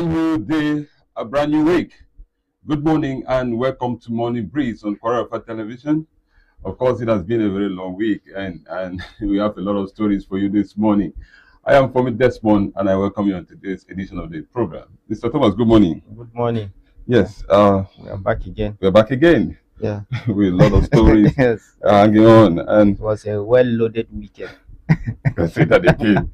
brand new day, a brand new week. Good morning and welcome to Morning Breeze on Kwararafa Television. Of course, it has been a very long week and we have a lot of stories for you this morning. I am Fomit Desmond and I welcome you on today's edition of the program. Mr. Thomas, good morning. Good morning. Yes. We are back again. We're back again. Yeah. With a lot of stories Yes. hanging on. And It was a well-loaded weekend. I can say that again.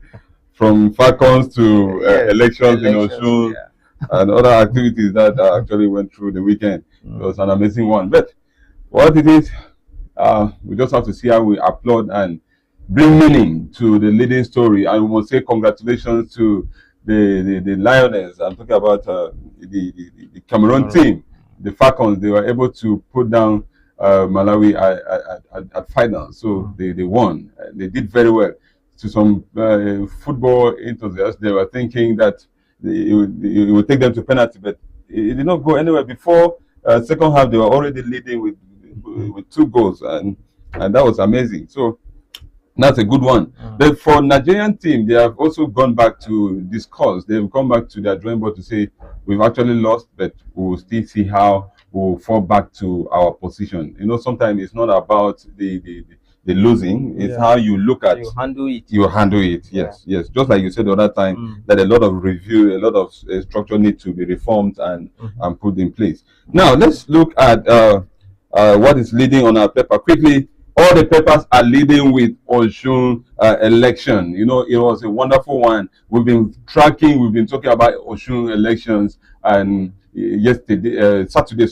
From Falcons to Yes, elections in elections, Osun yeah. and other activities that actually went through the weekend. It Mm. was an amazing one. But what it is, we just have to see how we applaud and bring meaning to the leading story. And we must say congratulations to the Lioness. I'm talking about the Cameroon team, the Falcons. They were able to put down Malawi at final. So they won. They did very well. To some football enthusiasts, they were thinking that it would take them to penalty, but it did not go anywhere. Before second half, they were already leading with 2 goals, and that was amazing. So that's a good one. But for Nigerian team, they have also gone back to discuss. They've come back to their drawing board to say we've actually lost, but we will still see how we'll fall back to our position. You know, sometimes it's not about the losing, it's how you look at You handle it. you handle it. Yes, yes. Just like you said the other time, that a lot of review, a lot of structure need to be reformed and put in place. Now let's look at what is leading on our paper quickly. All the papers are leading with Osun election. You know, it was a wonderful one. We've been tracking, we've been talking about Osun elections, and Saturday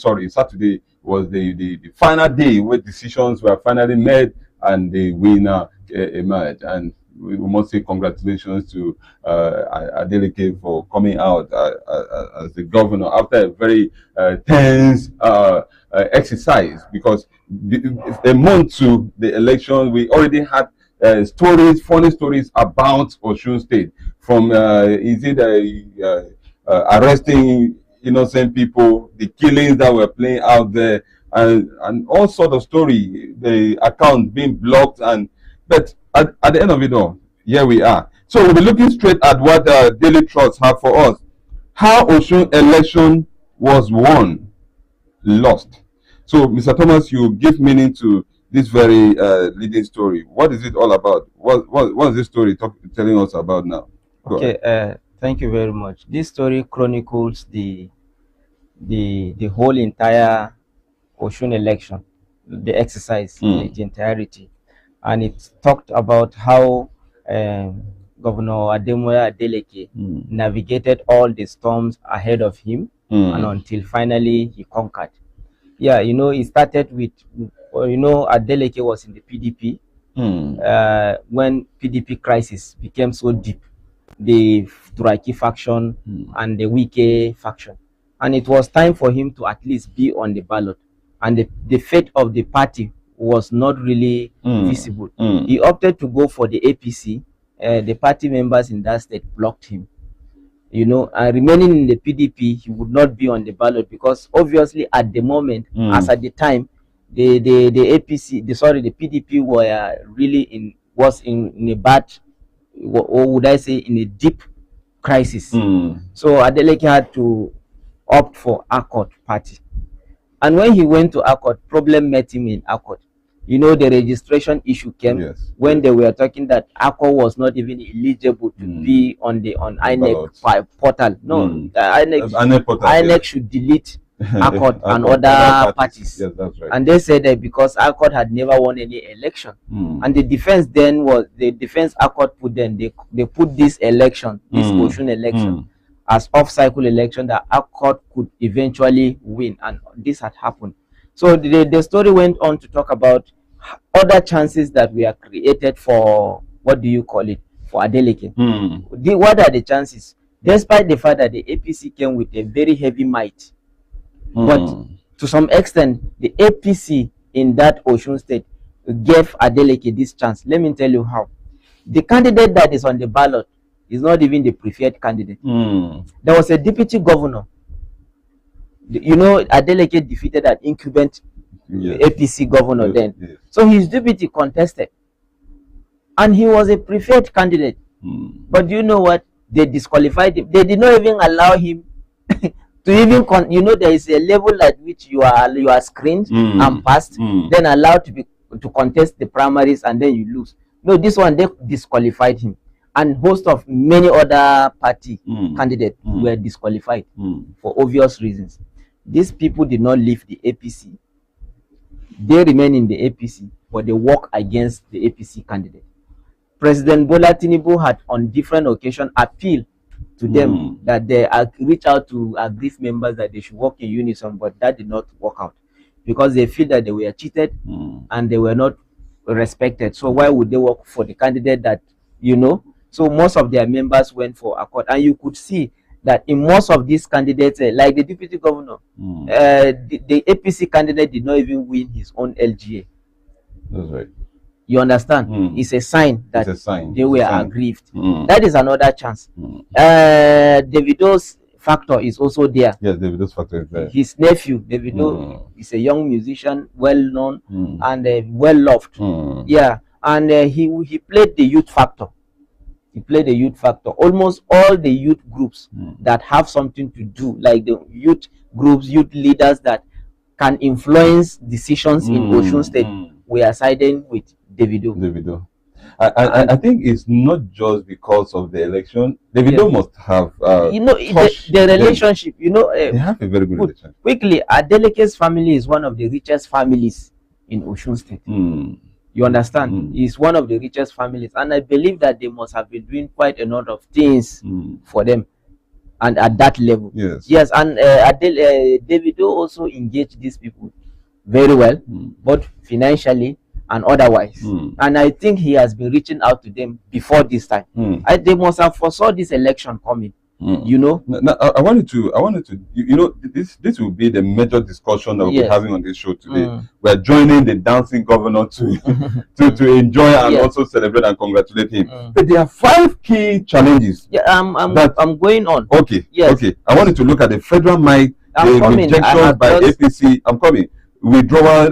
was the final day where decisions were finally made and the winner emerged. And we must say congratulations to Adeleke for coming out as the governor after a very tense exercise, because a month to the election, we already had funny stories about Osun State, from arresting innocent people, the killings that were playing out there, and all sort of story, the account being blocked, but at the end of it all, here we are. So we'll be looking straight at what Daily Trust have for us. How Osun election was won, lost. So, Mr. Thomas, you give meaning to this very leading story. What is it all about? What is this story telling us about now? Go ahead. Thank you very much. This story chronicles the whole entire Osun election, the exercise, the entirety, and it talked about how Governor Adeleke navigated all the storms ahead of him, and until finally he conquered. Yeah, you know, it started with, Adeleke was in the PDP when PDP crisis became so deep, the Turaki faction and the Wike faction, and it was time for him to at least be on the ballot, and the fate of the party was not really visible. He opted to go for the APC. The party members in that state blocked him. You know, and remaining in the PDP, he would not be on the ballot because obviously at the moment, as at the time, the PDP were really was in a bad, or would I say, in a deep crisis. So Adeleke had to opt for Accord party, and when he went to Accord, problem met him in Accord. You know, the registration issue came when they were talking that Accord was not even eligible to be on INEC portal. No, INEC should delete Accord and other parties. Yes, that's right. And they said that because Accord had never won any election, and the defense then was the defense Accord put then they put this election, this Osun election, as off-cycle election that Accord could eventually win, and this had happened. So the story went on to talk about other chances that were created for, what do you call it, for Adeleke. What are the chances? Despite the fact that the APC came with a very heavy might, but to some extent, the APC in that Osun State gave Adeleke this chance. Let me tell you how. The candidate that is on the ballot is not even the preferred candidate. There was a deputy governor. You know, Adeleke defeated an incumbent APC governor then. So his deputy contested. And he was a preferred candidate. But do you know what? They disqualified him. They did not even allow him to even there is a level at which you are screened and passed, then allowed to contest the primaries, and then you lose. No, this one they disqualified him, and host of many other party candidates were disqualified for obvious reasons. These people did not leave the APC. They remain in the APC, but they work against the APC candidate. President Bola Tinubu had on different occasions appealed to them that they reach out to aggrieved members that they should work in unison, but that did not work out because they feel that they were cheated and they were not respected. So why would they work for the candidate that, So most of their members went for accord, and you could see that in most of these candidates, like the deputy governor, the APC candidate did not even win his own LGA. That's right. You understand? It's a sign that they were aggrieved. That is another chance. Davido's factor is also there. Yes, Davido's factor is there. His nephew, Davido, is a young musician, well known and well loved. Yeah, and he played the youth factor. He played the youth factor. Almost all the youth groups that have something to do, like the youth groups, youth leaders that can influence decisions in Osun State, we are siding with Davido. I think it's not just because of the election. Davido must have the relationship. They have a very good relationship. Quickly, Adeleke's family is one of the richest families in Osun State. You understand? He's one of the richest families, and I believe that they must have been doing quite a lot of things for them, and at that level. Yes, and Davido also engaged these people very well, both financially and otherwise. And I think he has been reaching out to them before this time. They must have foresaw this election coming. Now, I wanted to, this will be the major discussion that we'll be having on this show today. We're joining the dancing governor to enjoy and also celebrate and congratulate him. But there are 5 key challenges. Yeah, I'm going on. Okay. Yes. Okay. I wanted to look at the federal mic, the rejection by APC. I'm coming. Withdrawal,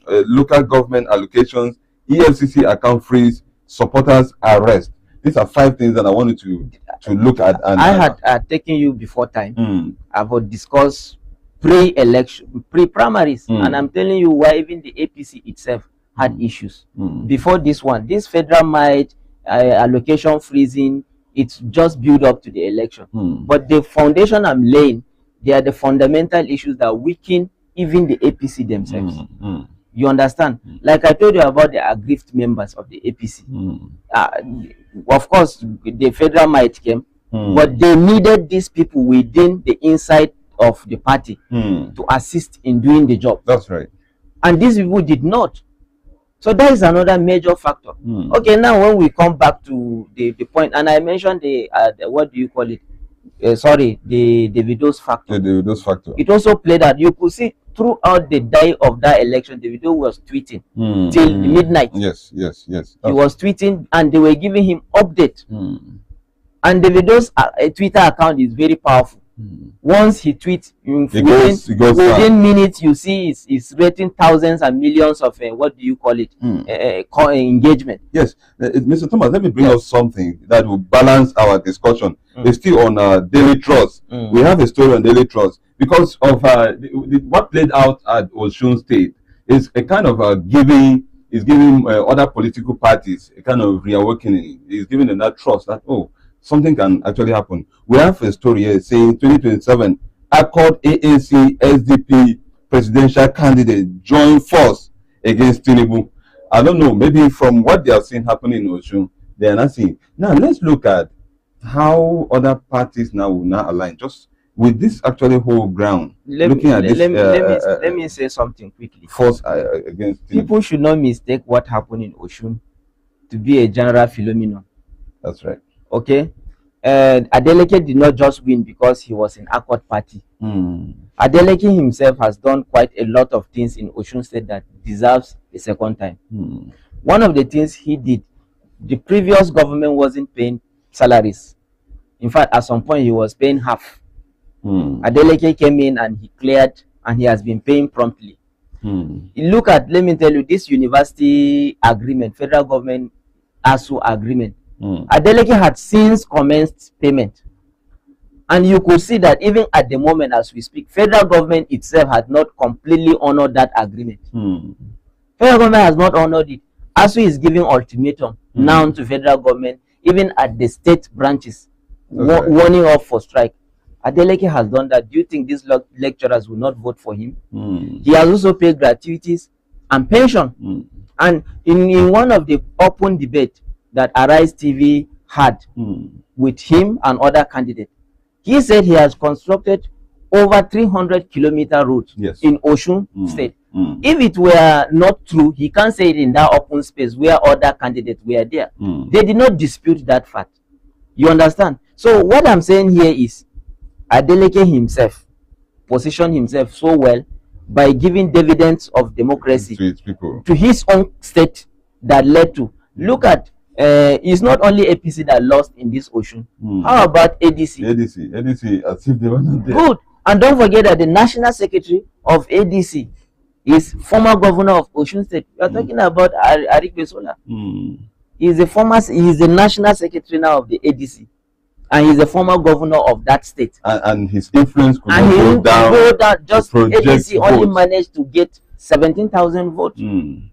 local government allocations, EFCC account freeze, supporters arrest. These are 5 things that I wanted to look at. And I had taken you before time. I've discussed pre-election, pre-primaries, and I'm telling you why even the APC itself had issues before this one. This federal might allocation freezing, it's just built up to the election. But the foundation I'm laying, they are the fundamental issues that weaken even the APC themselves. You understand? Like I told you about the aggrieved members of the APC. Of course, the federal might came, but they needed these people within the inside of the party to assist in doing the job. That's right. And these people did not. So that is another major factor. Okay, now when we come back to the point, and I mentioned the what do you call it? The Davido's factor. The Davido's factor. It also played out. You could see throughout the day of that election, Davido was tweeting till midnight. Yes. He was tweeting, and they were giving him update. And Davido's Twitter account is very powerful. Once he tweets, within minutes, you see it's rating thousands and millions of what do you call it? Engagement. Yes, Mr. Thomas, let me bring up something that will balance our discussion. It's still on Daily Trust. We have a story on Daily Trust because of what played out at Osun State is a kind of giving other political parties a kind of reawakening. It's giving them that trust that something can actually happen. We have a story here saying 2027 Accord ANC SDP presidential candidate join force against Tinubu. I don't know, maybe from what they have seen happening in Osun, they are not seeing. Now let's look at how other parties now will not align. Just with this actually whole ground. Let me say something quickly. Force against Tinubu. People should not mistake what happened in Osun to be a general phenomenon. That's right. Okay, Adeleke did not just win because he was in Accord Party. Adeleke himself has done quite a lot of things in Osun State that deserves a second time. One of the things he did, the previous government wasn't paying salaries. In fact, at some point he was paying half. Adeleke came in and he cleared, and he has been paying promptly. Look at, let me tell you, this university agreement, federal government ASU agreement. Adeleke had since commenced payment. And you could see that even at the moment as we speak, federal government itself had not completely honored that agreement. Federal government has not honored it. ASU is giving ultimatum now to federal government, even at the state branches, warning off for strike. Adeleke has done that. Do you think these lecturers will not vote for him? He has also paid gratuities and pension. And in one of the open debate that Arise TV had with him and other candidates, he said he has constructed over 300-kilometer roads in Osun State. If it were not true, he can't say it in that open space where other candidates were there. They did not dispute that fact. You understand? So what I'm saying here is Adeleke himself positioned himself so well by giving dividends of democracy to his own state that led to, look at, it's not only APC that lost in this Osun. How about ADC? ADC, as if they were not there. Good. And don't forget that the national secretary of ADC is former governor of Osun State. We are talking about Arikwe Sola. He is the national secretary now of the ADC. And he's a former governor of that state. And his influence could go down. Just ADC only managed to get 17,000 votes. And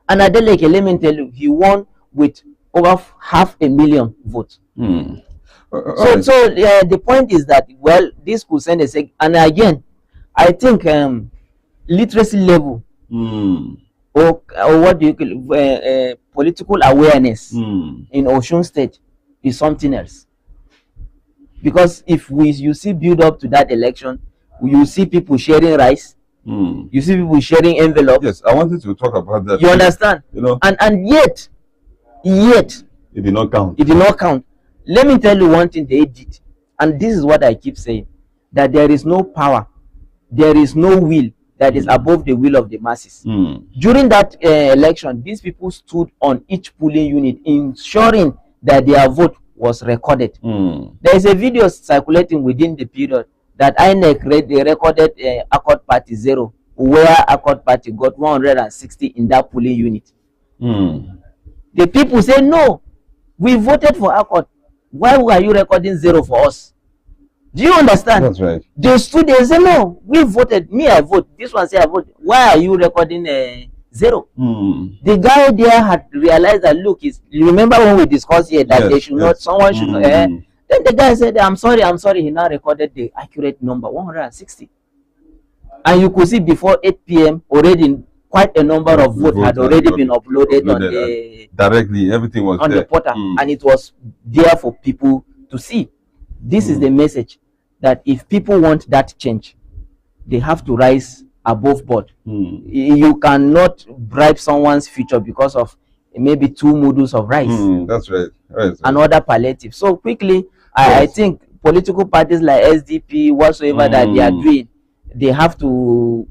Adeleke, let me tell you, he won with over 500,000 votes. So the point is that, well, this could send a signal. And again, I think literacy level or what do you call it, political awareness in Osun State is something else. Because if you see build up to that election, you see people sharing rice, you see people sharing envelopes. Yes, I wanted to talk about that. You understand? You know, and yet it did not count. It did not count. Let me tell you one thing they did, and this is what I keep saying, that there is no power, there is no will that is above the will of the masses. During that election, these people stood on each polling unit, ensuring that their vote was recorded. There is a video circulating within the period that INEC they recorded Accord Party 0, where Accord Party got 160 in that polling unit. The people say, no, we voted for Accord. Why are you recording 0 for us? Do you understand? That's right. They stood there and said, no, we voted. Me, I vote. This one say I vote. Why are you recording 0? The guy there had realized that, look, you remember when we discussed here that they should not, someone should not. Then the guy said, I'm sorry. He now recorded the accurate number, 160. And you could see before 8 p.m. already quite a number of votes had already been uploaded on the directly. Everything was on there. the portal, and it was there for people to see. This is the message, that if people want that change, they have to rise above board. You cannot bribe someone's future because of maybe 2 noodles of rice. That's right. And other palliative. So quickly, I think political parties like SDP, whatsoever that they are doing, they have to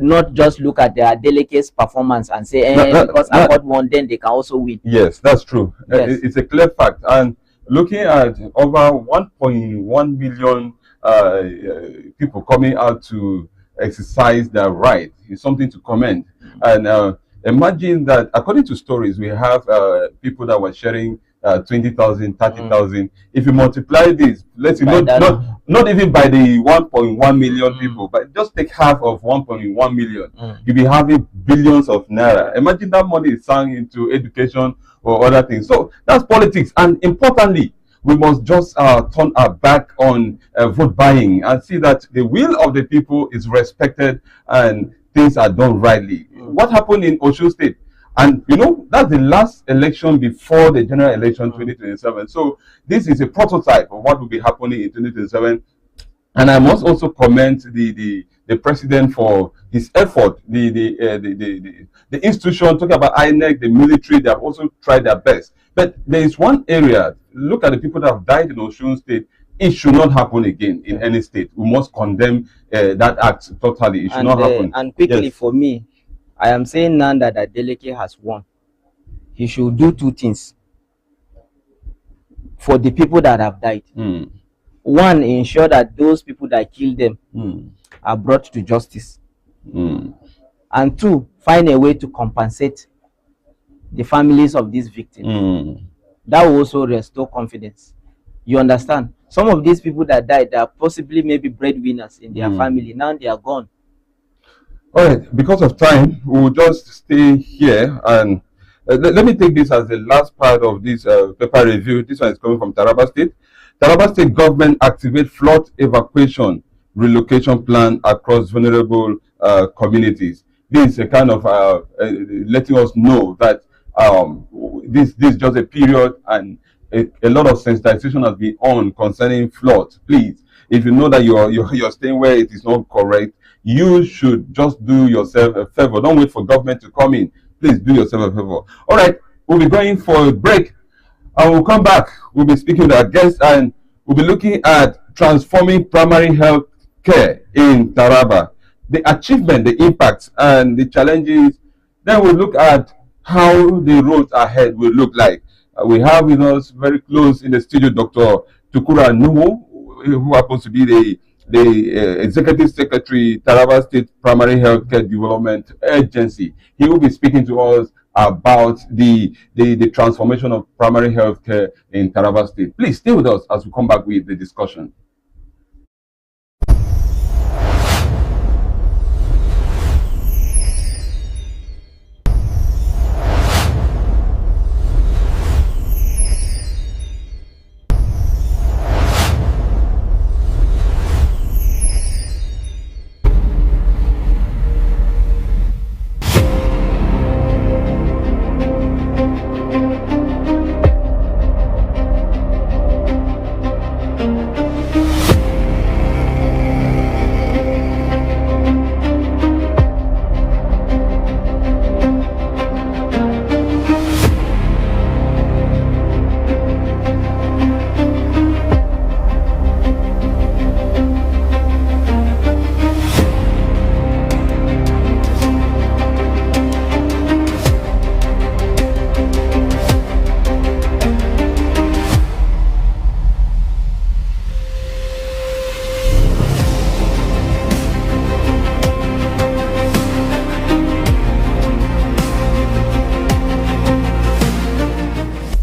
not just look at their delegates' performance and say, because Accord won, then they can also win. Yes, that's true. Yes. It's a clear fact. And looking at over 1.1 million people coming out to exercise their right is something to commend. And imagine that, according to stories, we have people that were sharing 20,000, 30,000. If you multiply this, let's say not even by the 1.1 million people, but just take half of 1.1 million, you'll be having billions of naira. Imagine that money is sunk into education or other things. So that's politics. And importantly, we must just turn our back on vote buying and see that the will of the people is respected and things are done rightly. What happened in Osun State? And you know, that's the last election before the general election 2027. So this is a prototype of what will be happening in 2027. And I must also commend the president for his effort. The institution, talking about INEC, the military, they have also tried their best. But there is one area, look at the people that have died in Osun State. It should not happen again in any state. We must condemn that act totally. It should not happen. And quickly, for me, I am saying now that Adeleke has won. He should do 2 things for the people that have died. One, ensure that those people that killed them are brought to justice. And 2, find a way to compensate the families of these victims. That will also restore confidence. You understand? some of these people that died, they are possibly maybe breadwinners in their family. Now they are gone. All right, because of time, we'll just stay here and let me take this as the last part of this paper review. This one is coming from Taraba State. Taraba State government activate flood evacuation relocation plan across vulnerable communities. This is a kind of letting us know that this is just a period, and a lot of sensitization has been on concerning floods. Please, if you know that you're staying where it is not correct, you should just do yourself a favor. Don't wait for government to come in. Please do yourself a favor. All right, we'll be going for a break, and we'll come back. We'll be speaking with our guests, and we'll be looking at transforming primary health care in Taraba, the achievement, the impact, and the challenges. Then we'll look at how the road ahead will look like. We have with us very close in the studio Dr. Tukura Nuhu, who happens to be the Executive Secretary, Taraba State Primary Healthcare Development Agency. He will be speaking to us about the transformation of primary healthcare in Taraba State. Please stay with us as we come back with the discussion.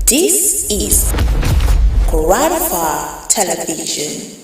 This is Kwararafa Television.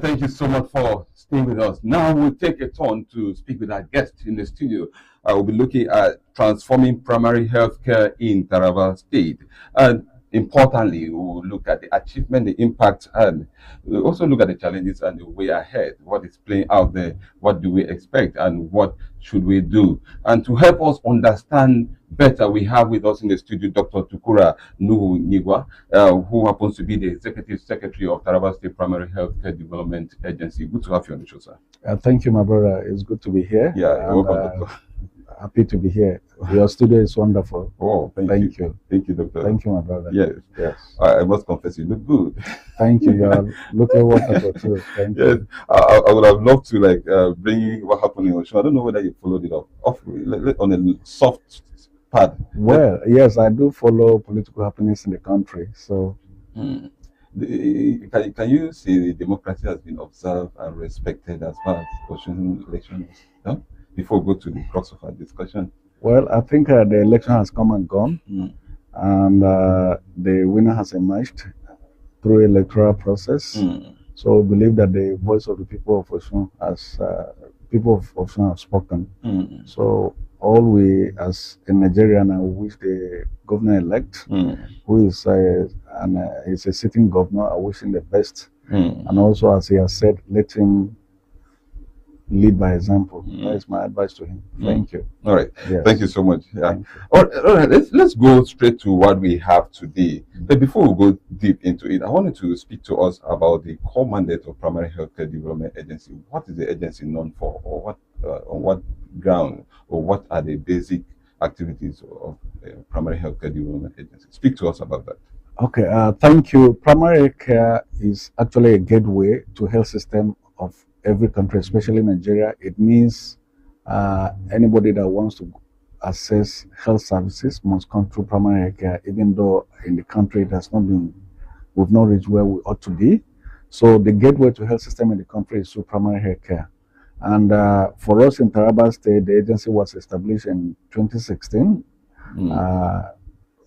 Thank you so much for staying with us. Now we'll take a turn to speak with our guest in the studio. We'll be looking at transforming primary healthcare in Taraba State. And importantly, we'll look at the achievement, the impact, and we'll also look at the challenges and the way ahead. What is playing out there? What do we expect? And what should we do? And to help us understand better, we have with us in the studio Dr. Tukura Nuhu Nigwa, who happens to be the Executive Secretary of Taraba State Primary Healthcare Development Agency. Good to have you on the show, sir. Thank you, my brother. It's good to be here. Yeah, and, welcome, Doctor. Happy to be here. Your studio is wonderful. Oh, thank you. Thank you, Doctor. Thank you, my brother. Yes. Yes. I must confess, you look good. Thank you. You are looking wonderful too. Thank Yes. you. I would have loved to bring you what happened in your show. I don't know whether you followed it off on a soft pad. Well, yes, I do follow political happenings in the country. So, can you say the democracy has been observed and respected as far as Osun election is? No? Before we go to the crux of our discussion. well, I think the election has come and gone, and the winner has emerged through electoral process. So, we believe that the voice of the people of Osun have spoken. So, all we as a Nigerian wish the governor-elect, who is is a sitting governor, I wish him the best. And also, as he has said, let him lead by example. That is my advice to him. Thank you. All right. Yes. Thank you so much. Yeah. Thank you. All right. Let's go straight to what we have today. But before we go deep into it, I wanted to speak to us about the core mandate of Primary Healthcare Development Agency. What is the agency known for, or what on what ground, or what are the basic activities of Primary Healthcare Development Agency. Speak to us about that. Okay, thank you. Primary care is actually a gateway to health system of every country, especially Nigeria. It means anybody that wants to access health services must come through primary care, even though in the country it has not been, we've not reached where we ought to be. So the gateway to health system in the country is through primary health care. And for us in Taraba State, the agency was established in 2016.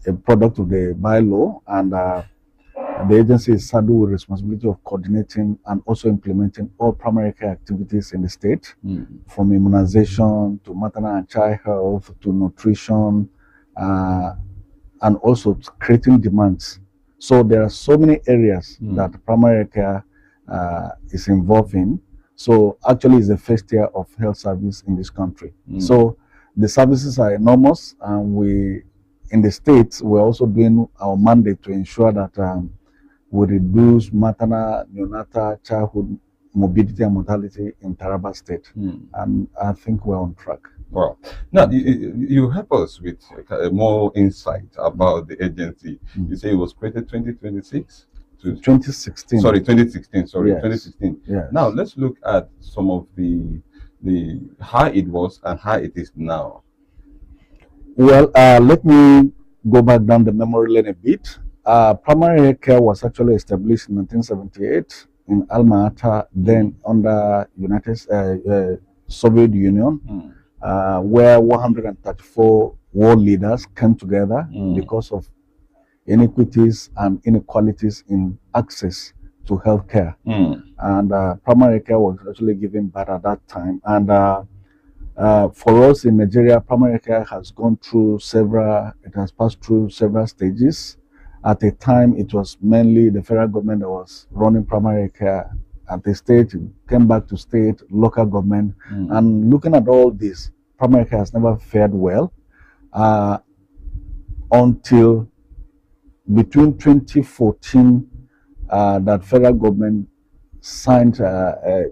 A product of the bylaw, and the agency is saddled with responsibility of coordinating and also implementing all primary care activities in the state, from immunization to maternal and child health to nutrition, and also creating demands. So there are so many areas that primary care is involved in. So actually it's the first tier of health service in this country. So the services are enormous, and we in the states, we're also doing our mandate to ensure that we reduce maternal, neonatal, childhood morbidity and mortality in Taraba State. And I think we're on track. Wow. Now, you help us with more insight about the agency. You say it was created 2026? 2016. Sorry, 2016. Sorry, Yes. 2016. Yes. Now, let's look at some of the how it was and how it is now. Well, let me go back down the memory lane a bit. Primary health care was actually established in 1978 in Alma-Ata, then under Soviet Union, where 134 world leaders came together because of inequities and inequalities in access to health care. And primary care was actually given back at that time. And for us in Nigeria, primary care has gone through it has passed through several stages. At the time, it was mainly the federal government that was running primary care. At the state, it came back to state, local government. And looking at all this, primary care has never fared well until between 2014 that federal government signed, they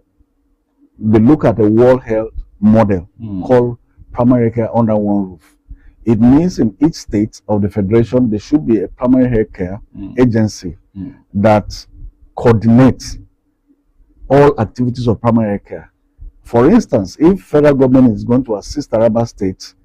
look at a World Health model called primary care under one roof. It means in each state of the federation, there should be a primary health care agency that coordinates all activities of primary care. For instance, if federal government is going to assist Taraba State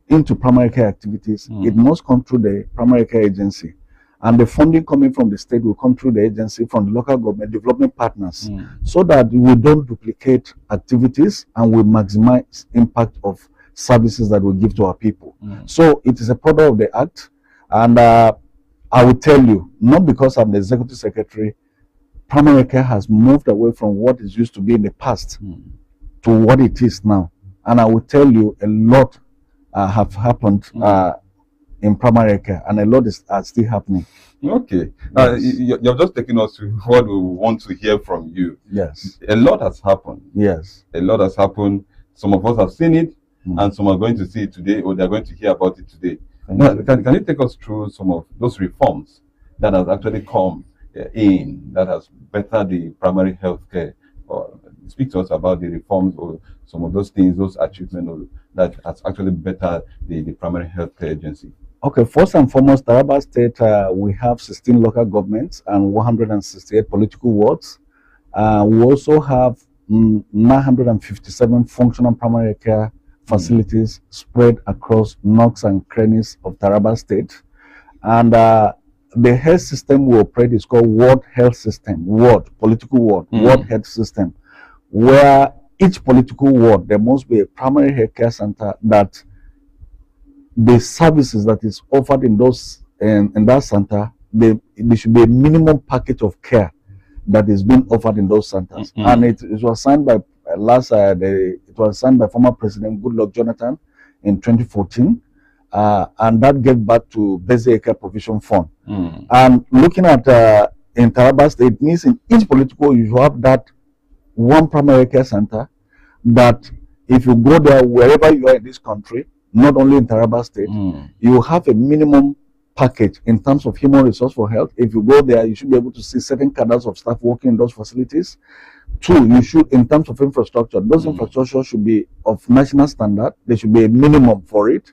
into primary care activities, it must come through the primary care agency. And the funding coming from the state will come through the agency, from the local government, development partners, so that we don't duplicate activities and we maximize impact of services that we give to our people. So it is a product of the act. And I will tell you, not because I'm the executive secretary, primary care has moved away from what it used to be in the past to what it is now. And I will tell you, a lot have happened in primary care, and a lot is still happening. Okay. Yes. You're just taking us to what we want to hear from you. Yes. A lot has happened. Yes. A lot has happened. Some of us have seen it, and some are going to see it today, or they're going to hear about it today. Now, can you take us through some of those reforms that has actually come in, that has bettered the primary health care? Or speak to us about the reforms or some of those things, those achievements that has actually bettered the primary health care agency. Okay, first and foremost, Taraba State, we have 16 local governments and 168 political wards. We also have 957 functional primary care facilities spread across nooks and crannies of Taraba State. And the health system we operate is called World Health System, political ward, World Health System, where each political ward, there must be a primary health care center that the services that is offered in that center, there should be a minimum package of care that is being offered in those centers. And it was signed by it was signed by former President Goodluck Jonathan in 2014, and that gave back to Basic Care Provision Fund. And looking at in Taraba State, it means in each political you have that one primary care center that if you go there wherever you are in this country, not only in Taraba State, you have a minimum package in terms of human resource for health. If you go there, you should be able to see certain cadres of staff working in those facilities. Two, you should, in terms of infrastructure, those infrastructure should be of national standard. There should be a minimum for it.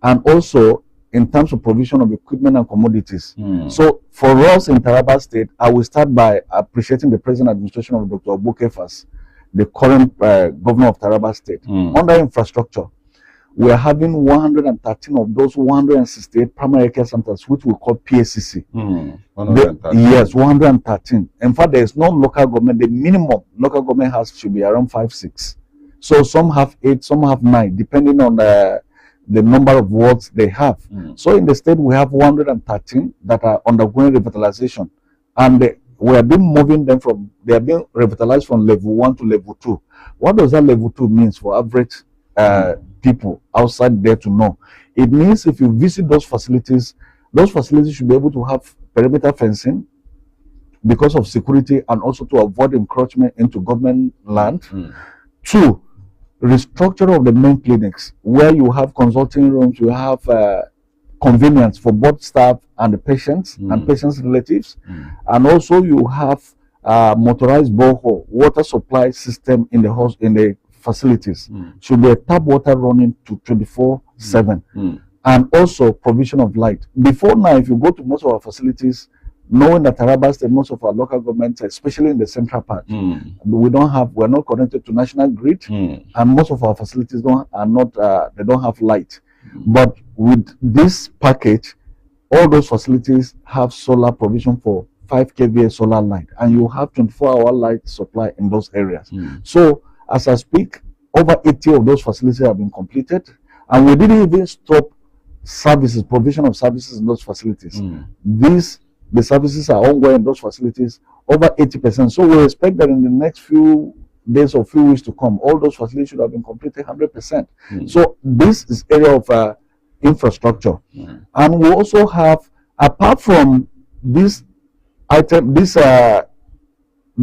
and also in terms of provision of equipment and commodities. So for us in Taraba State, I will start by appreciating the present administration of Dr. Obukefas, the current governor of Taraba State. Under infrastructure, we are having 113 of those 168 primary care centers, which we call PACC. 113. Yes, 113. In fact, there is no local government. The minimum local government has should be around 5, 6. So some have 8, some have 9, depending on the number of wards they have. So in the state, we have 113 that are undergoing revitalization, and we have been moving them from, they are being revitalized from level 1 to level 2. What does that level 2 means for average people outside there to know? It means if you visit those facilities should be able to have perimeter fencing because of security and also to avoid encroachment into government land. 2, restructure of the main clinics where you have consulting rooms, you have convenience for both staff and the patients and patients' relatives, and also you have motorized borehole water supply system in the facilities. Should be a tap water running to 24/7, and also provision of light. Before now, if you go to most of our facilities, knowing that Taraba State, most of our local governments, especially in the central part, we're not connected to national grid, and most of our facilities don't have light. But with this package, all those facilities have solar provision for 5 kVA solar light, and you have 24-hour light supply in those areas. So as I speak, over 80 of those facilities have been completed, and we didn't even stop provision of services in those facilities. The services are ongoing in those facilities, over 80%. So we expect that in the next few days or few weeks to come, all those facilities should have been completed 100%. So this is area of infrastructure. And we also have, apart from this item, the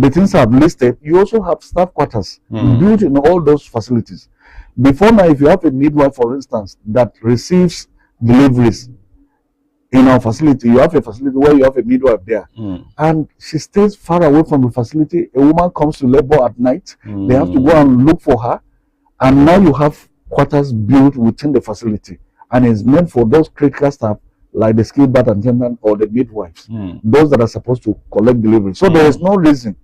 things I've listed, you also have staff quarters built in all those facilities. Before now, if you have a midwife, for instance, that receives deliveries in our facility, you have a facility where you have a midwife there, and she stays far away from the facility. A woman comes to labor at night, they have to go and look for her, and now you have quarters built within the facility, and it's meant for those critical staff like the skilled birth attendant or the midwives, those that are supposed to collect delivery. So there is no reason,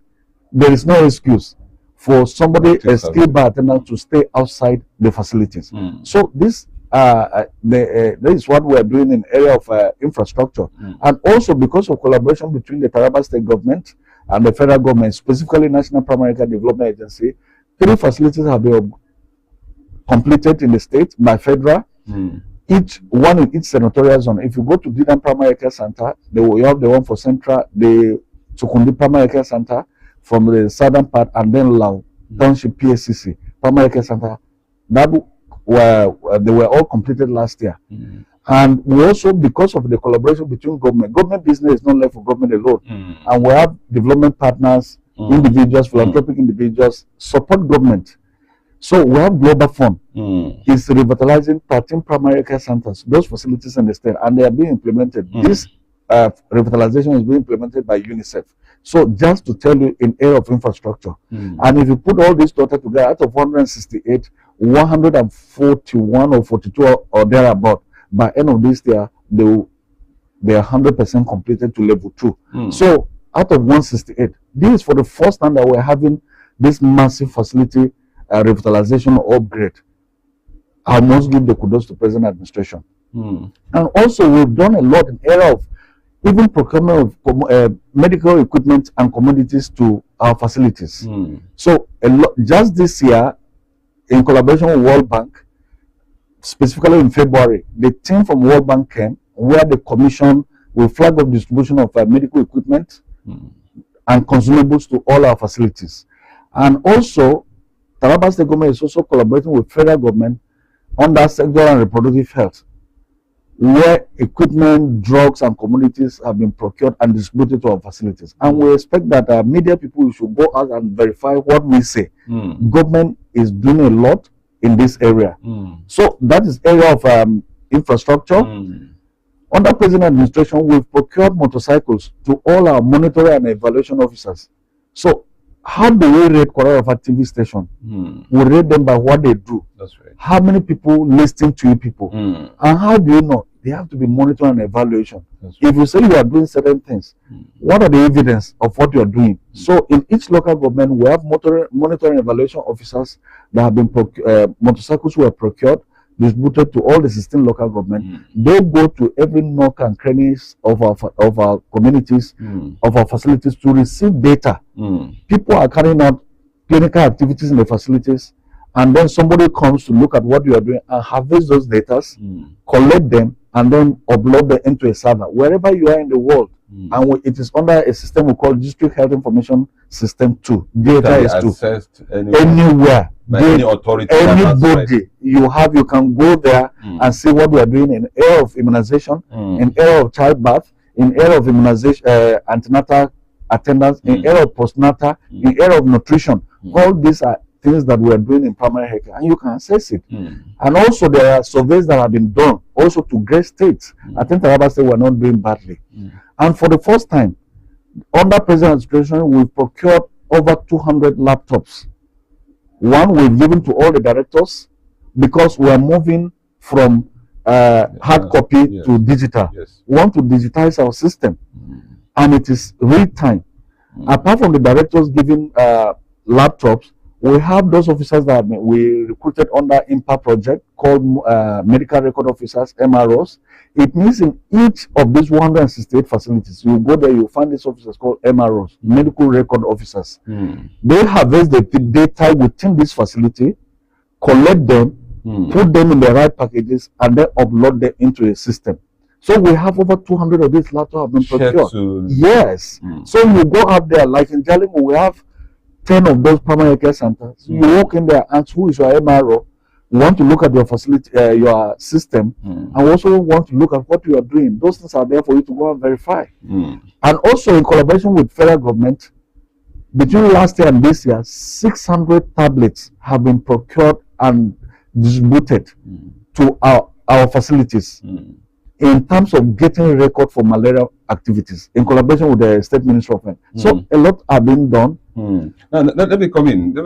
there is no excuse for somebody, a skilled birth attendant, to stay outside the facilities. So this is what we are doing in area of infrastructure, and also because of collaboration between the Taraba State government and the federal government, specifically National Primary Care Development Agency, 3 facilities have been completed in the state by federal. Each one in each senatorial zone. If you go to Didan Primary Care Center, you have the one for Central, the Sukundi Primary Care Center from the southern part, and then Lao Township PSCC Primary Care Center. That they were all completed last year. And we also, because of the collaboration between government business is not left for government alone, and we have development partners, individuals, philanthropic individuals support government. So we have Global Fund is revitalizing 13 primary care centers, those facilities in the state, and they are being implemented. This revitalization is being implemented by UNICEF. So just to tell you, in area of infrastructure, and if you put all this data together, out of 168, 141 or 42 or thereabout, by end of this year, they are 100% completed to level 2. So out of 168, this is for the first time that we're having this massive facility revitalization or upgrade. I must give the kudos to present administration. And also we've done a lot in area of even procurement of medical equipment and commodities to our facilities. So just this year, in collaboration with World Bank, specifically in February, the team from World Bank came where the commission will flag up distribution of medical equipment and consumables to all our facilities. And also, Taraba State government is also collaborating with federal government under sexual and reproductive health, where equipment, drugs, and commodities have been procured and distributed to our facilities. And we expect that media people should go out and verify what we say. Government is doing a lot in this area. So that is area of infrastructure. Under present administration, we've procured motorcycles to all our monitoring and evaluation officers. So how do we rate Kwararafa TV station? We rate them by what they do. That's right. How many people listen to you people? And how do you know? They have to be monitored and evaluation. That's right. If you say you are doing certain things, what are the evidence of what you are doing? So in each local government, we have monitoring evaluation officers that have been motorcycles were procured, distributed to all the 16 local government. They go to every nook and crannies of our communities, of our facilities to receive data. People are carrying out clinical activities in the facilities, and then somebody comes to look at what you are doing and harvest those data, collect them, and then upload them into a server wherever you are in the world. And it is under a system we call District Health Information System 2. Data is 2. Anywhere. Any authority. Anybody you can go there and see what we are doing in area of immunization, in area of childbirth, in area of immunization, antenatal attendance, in area of postnatal, in area of nutrition. All these are things that we are doing in primary health, and you can access it. And also there are surveys that have been done also to great states. I think Taraba State were not doing badly. And for the first time, under present administration, we procured over 200 laptops. One we've given to all the directors because we are moving from hard copy to digital. We want to digitize our system, and it is real time. Apart from the directors giving laptops, we have those officers that we recruited under IMPA project called Medical Record Officers, MROs. It means in each of these 168 facilities, you go there, you find these officers called MROs, Medical Record Officers. They harvest the data within this facility, collect them, put them in the right packages, and then upload them into a system. So we have over 200 of these laptops have been procured. Yes. So you go out there, like in Jalingo, we have 10 of those primary care centers. You walk in there and ask who is your MRO. You want to look at your facility, your system, and also want to look at what you are doing. Those things are there for you to go and verify. And also in collaboration with federal government, between last year and this year, 600 tablets have been procured and distributed to our facilities in terms of getting record for malaria activities in collaboration with the State Ministry of Health. So a lot are being done. Now, let me come in.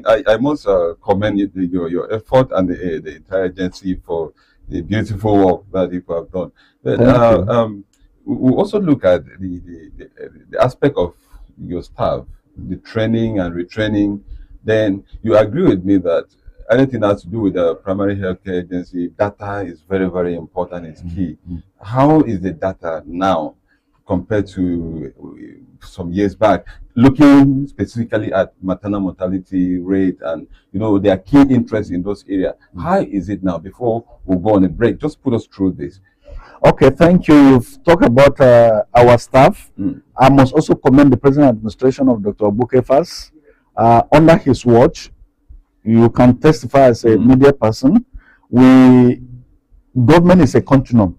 I must commend your effort and the entire agency for the beautiful work that you have done. But we also look at the aspect of your staff, the training and retraining. Then you agree with me that anything that has to do with the primary healthcare agency, data is very, very important. It's key. How is the data now compared to some years back, looking specifically at maternal mortality rate and their key interest in those areas? How is it now? Before we go on a break, just put us through this. Okay, thank you. You've talked about our staff. I must also commend the present administration of Dr. Bukefas. Under his watch, you can testify as a media person. Government is a continuum.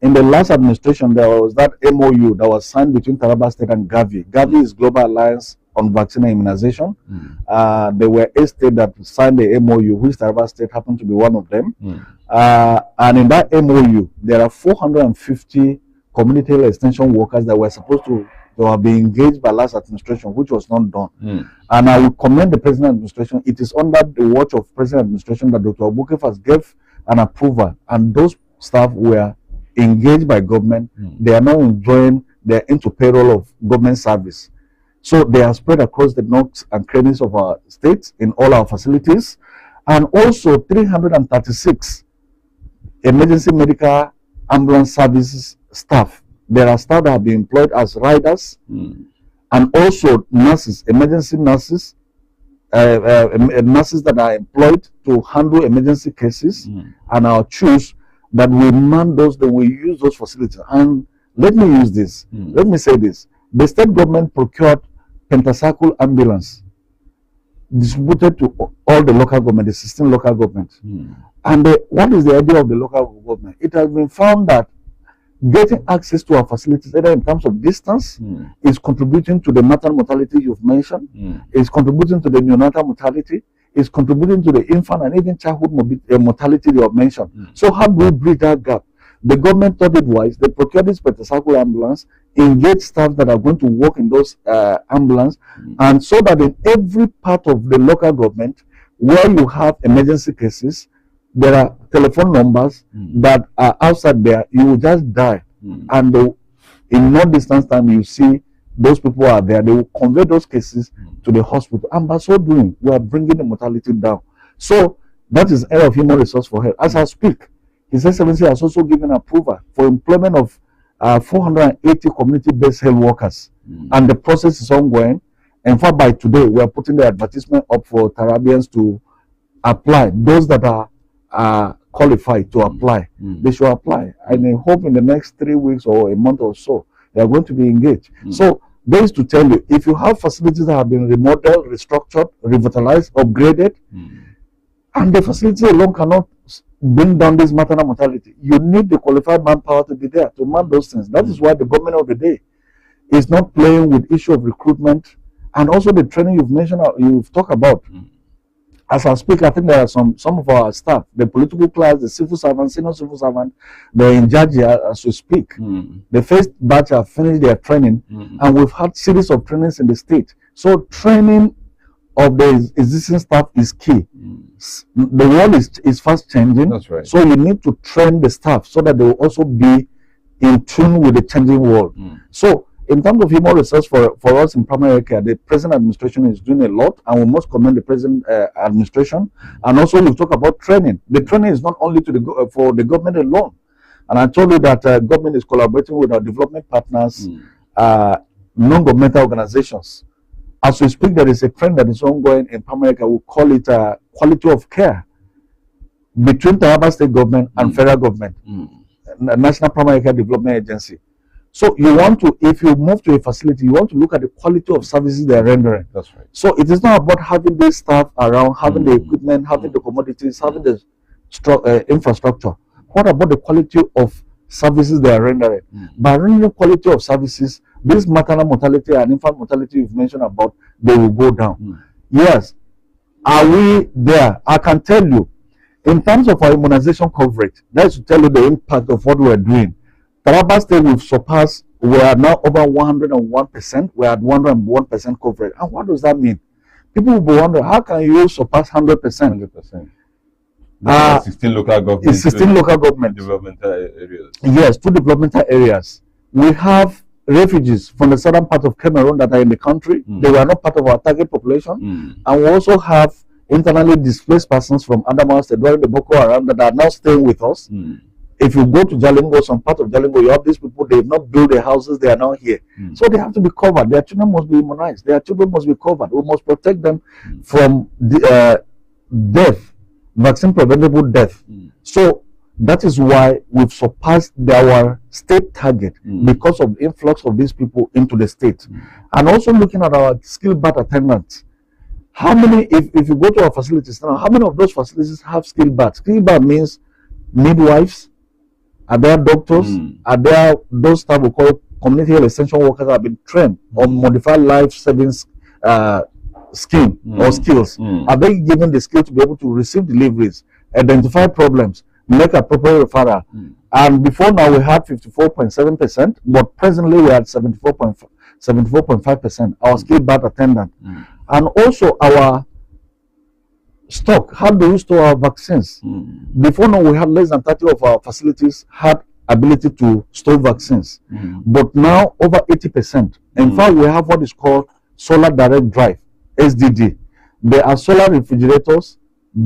In the last administration, there was that MOU that was signed between Taraba State and Gavi. Gavi is Global Alliance on Vaccine and Immunization. There were 8 states that signed the MOU, which Taraba State happened to be one of them. And in that MOU, there are 450 community health extension workers that were supposed to have been engaged by last administration, which was not done. And I will commend the present administration. It is under the watch of present administration that Dr. Bukefas gave an approval, and those staff were engaged by government. They are now enjoying, they're into payroll of government service. So they are spread across the nooks and crannies of our states in all our facilities. And also 336 emergency medical ambulance services staff. There are staff that have been employed as riders and also nurses, emergency nurses, nurses that are employed to handle emergency cases, and our choose that we man those, that we use those facilities. And let me use this. Let me say this. The state government procured pentacycle ambulance distributed to all the local government, the 16 local governments. And what is the idea of the local government? It has been found that getting access to our facilities, either in terms of distance, is contributing to the maternal mortality you've mentioned, is contributing to the neonatal mortality, is contributing to the infant and even childhood mortality you have mentioned. So how do we bridge that gap? The government thought it wise. They procured this motorcycle ambulance, engaged staff that are going to work in those ambulance, and so that in every part of the local government where you have emergency cases, there are telephone numbers that are outside there. You will just die, and in no distance time you see those people are there. They will convey those cases to the hospital, and by so doing, we are bringing the mortality down. So that is area of human resource for health. As I speak, His Excellency has also given approval for employment of 480 community-based health workers, and the process is ongoing. In fact, by today, we are putting the advertisement up for Tarabians to apply. Those that are qualified to apply, they should apply. And I hope in the next 3 weeks or a month or so, they are going to be engaged. So, that is to tell you, if you have facilities that have been remodeled, restructured, revitalized, upgraded, and the facility alone cannot bring down this maternal mortality, you need the qualified manpower to be there to man those things. That is why the government of the day is not playing with issue of recruitment and also the training you've mentioned, you've talked about. As I speak, I think there are some of our staff, the political class, the civil servants, senior civil servant, they're in charge here as we speak. The first batch have finished their training, and we've had series of trainings in the state. So training of the existing staff is key. The world is fast changing. That's right. So you need to train the staff so that they will also be in tune with the changing world. So in terms of human resource for us in primary care, the present administration is doing a lot, and we must commend the present administration. And also we talk about training. The training is not only to for the government alone. And I told you that government is collaborating with our development partners, non-governmental organizations. As we speak, there is a trend that is ongoing in primary care. We call it quality of care between Taraba State government and federal government, National Primary Care Development Agency. So you want to, if you move to a facility, you want to look at the quality of services they are rendering. That's right. So it is not about having the staff around, having the equipment, having the commodities, having the infrastructure. What about the quality of services they are rendering? By rendering quality of services, this maternal mortality and infant mortality you've mentioned about, they will go down. Yes. Are we there? I can tell you, in terms of our immunization coverage, that is to tell you the impact of what we are doing. Taraba State, we've surpassed, we are now over 101%. We are at 101% coverage. And what does that mean? People will be wondering, how can you surpass 100%? 100%. 16 local governments. It's 16 local governments. Developmental areas. Yes, 2 developmental areas. We have refugees from the southern part of Cameroon that are in the country. They were not part of our target population. And we also have internally displaced persons from Adamawa State during the Boko Haram that are now staying with us. If you go to Jalingo, some part of Jalingo, you have these people, they have not built their houses, they are now here. So they have to be covered. Their children must be immunized. Their children must be covered. We must protect them from death, vaccine preventable death. So that is why we've surpassed our state target because of the influx of these people into the state. And also looking at our skilled birth attendants. How many, if you go to our facilities now, how many of those facilities have skilled birth? Skilled birth means midwives. Are there doctors? Are there those staff we call community health extension workers that have been trained on modified life savings scheme or skills? Are they given the skill to be able to receive deliveries, identify problems, make appropriate referral? And before now we had 54.7%, but presently we are at 74.5%. Our skilled birth attendant, and also our stock. How do we store our vaccines? Before now, we had less than 30 of our facilities had ability to store vaccines, but now over 80%. In fact, we have what is called solar direct drive (SDD). There are solar refrigerators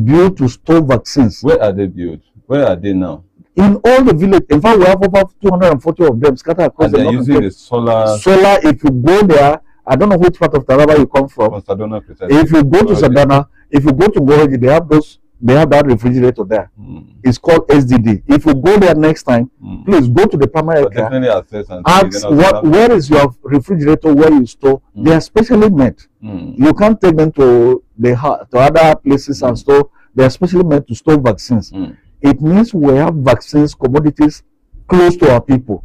built to store vaccines. Where are they built? Where are they now? In all the village. In fact, we have over 240 of them scattered across the north. Using the solar. Solar. If you go there, I don't know which part of Taraba you come from. If you go to Sadana, if you go to Goroji, they have that refrigerator there. It's called SDD. If you go there next time, please go to the primary care. Ask where is your refrigerator where you store. They are specially made. You can't take them to other places and store. They are specially made to store vaccines. It means we have vaccines, commodities close to our people.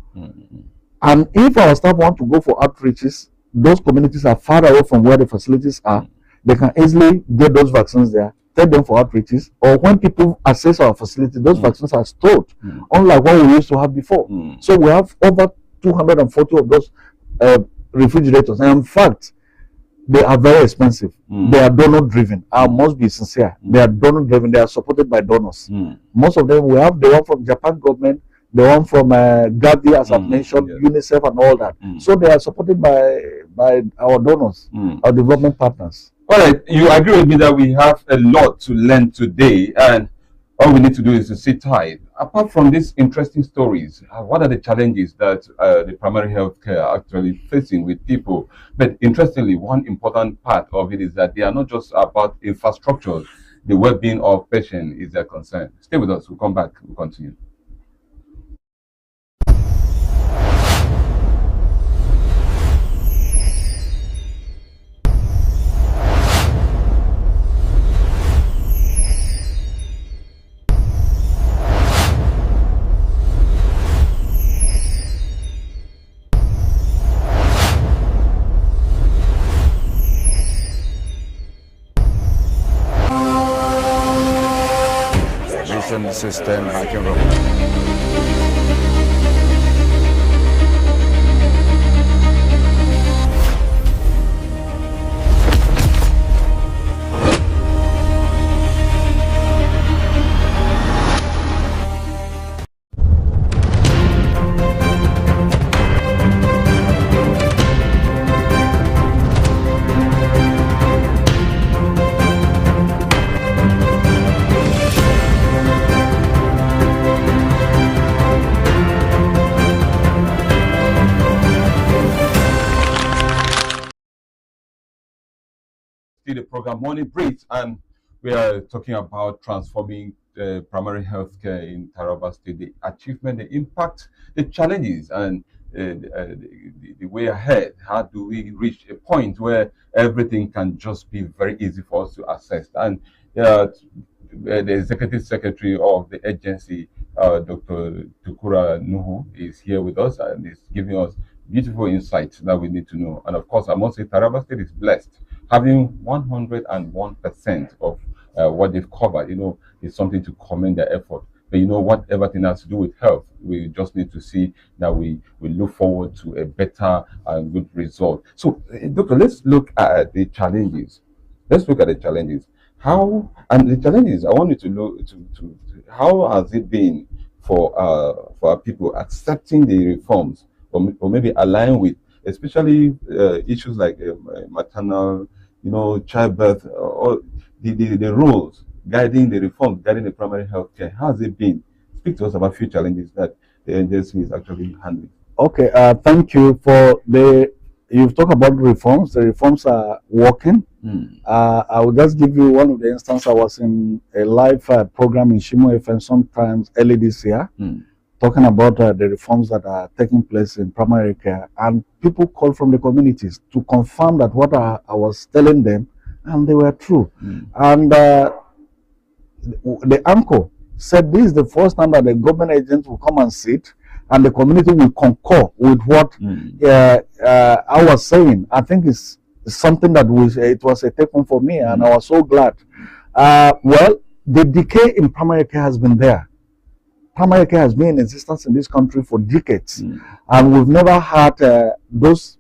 And if our staff want to go for outreaches, those communities are far away from where the facilities are. They can easily get those vaccines there take them for outreaches, or when people access our facility, those vaccines are stored, unlike what we used to have before. So we have over 240 of those refrigerators, and in fact, they are very expensive. They are donor driven. I must be sincere. They are donor driven. They are supported by donors. Most of them, we have the one from Japan government, the one from Gavi, as I've mentioned, UNICEF and all that. So they are supported by our donors, our development partners. All right, you agree with me that we have a lot to learn today, and all we need to do is to sit tight. Apart from these interesting stories, what are the challenges that the primary health care are actually facing with people? But interestingly, one important part of it is that they are not just about infrastructure. The well-being of patients is their concern. Stay with us. We'll come back. We'll continue. System hacking robot. The program Morning Brief, and we are talking about transforming primary health care in Taraba State, the achievement, the impact, the challenges, and the way ahead. How do we reach a point where everything can just be very easy for us to access? And the executive secretary of the agency, Dr. Tukura Nuhu, is here with us and is giving us beautiful insights that we need to know. And of course, I must say Taraba State is blessed. Having 101% of what they've covered, is something to commend their effort. But what everything has to do with health, we just need to see that we look forward to a better and good result. So, Doctor, let's look at the challenges. How, and the challenges, I want you to look to how has it been for our people accepting the reforms, or maybe align with, especially issues like maternal, childbirth, or the rules guiding the reforms, guiding the primary health care. How has it been? Speak to us about a few challenges that the agency is actually handling. Okay, thank you for you've talked about reforms. The reforms are working. I will just give you one of the instances. I was in a live program in Shimo FM sometimes early this year, talking about the reforms that are taking place in primary care, and people called from the communities to confirm that what I was telling them, and they were true. And the anchor said this is the first time that the government agents will come and sit, and the community will concur with what I was saying. I think it's something that it was a take home for me, and I was so glad. Well, the decay in primary care has been there. Primary care has been in existence in this country for decades, and we've never had those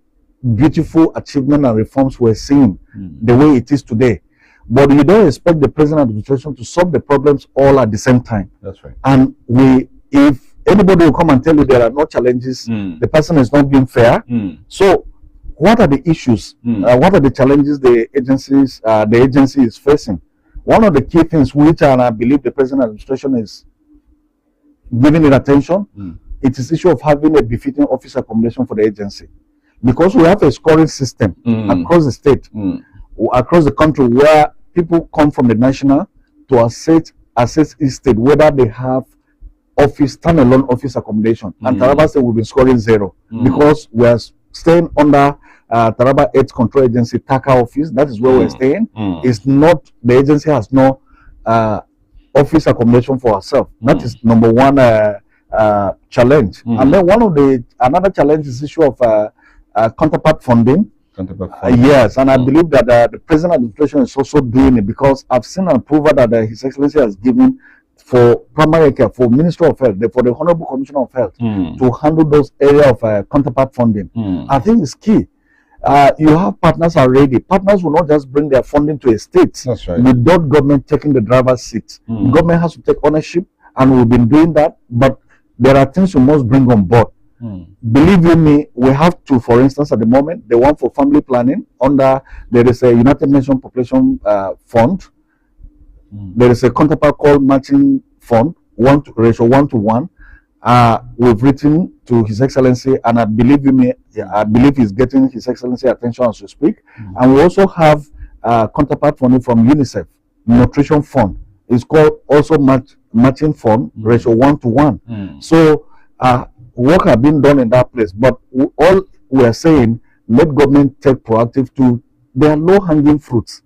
beautiful achievements and reforms we're seeing the way it is today. But you don't expect the present administration to solve the problems all at the same time. That's right. And if anybody will come and tell you there are no challenges, the person is not being fair. So what are the issues? What are the challenges the agency is facing? One of the key things which, and I believe the present administration is giving it attention, it is issue of having a befitting office accommodation for the agency. Because we have a scoring system across the state, across the country, where people come from the national to assess each state whether they have standalone office accommodation. And Taraba State will be scoring 0 because we are staying under Taraba AIDS Control Agency TACA office. That is where we're staying. It's not, the agency has no office accommodation for ourselves. That is number one challenge. And then another challenge is issue of counterpart funding. Counterpart funding. Yes, and I believe that the present administration is also doing it, because I've seen an approval that His Excellency has given for primary care, for Minister of Health, for the Honorable Commissioner of Health to handle those area of counterpart funding. I think it's key. You have partners already. Partners will not just bring their funding to a state. That's right. Without government taking the driver's seat. Government has to take ownership, and we've been doing that. But there are things you must bring on board. Believe you me, we have to, for instance, at the moment, the one for family planning there is a United Nations Population Fund. There is a counterpart called matching fund, ratio 1:1. We've written to His Excellency, and I believe you me, I believe he's getting His Excellency attention as we speak. And we also have counterpart funding from UNICEF, nutrition fund. It's called also matching fund, ratio 1:1. So work has been done in that place, but all we are saying, let government take proactive to, there are low-hanging fruits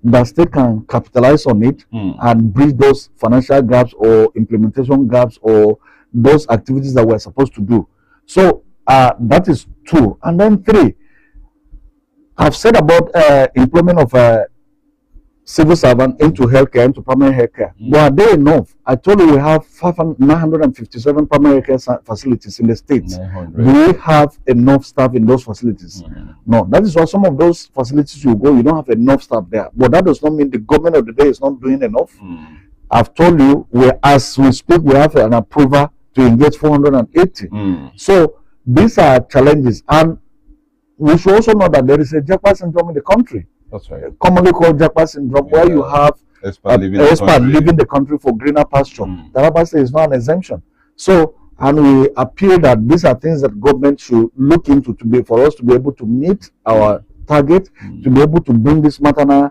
that state can capitalize on it and bridge those financial gaps or implementation gaps or those activities that we're supposed to do. So that is 2. And then 3, I've said about employment of civil servant into healthcare, into primary healthcare. But are they enough? I told you we have 957 primary care facilities in the states. Do we have enough staff in those facilities? No. That is why some of those facilities you go, you don't have enough staff there. But that does not mean the government of the day is not doing enough. I've told you, as we speak, we have an approval to engage 480. So these are challenges, and we should also know that there is a Jackpot syndrome in the country. That's right. Commonly called Jackpot syndrome, where you have expat leaving the country for greener pasture. Taraba State is not an exemption. So, and we appeal that these are things that government should look into for us to be able to meet our target, to be able to bring this maternal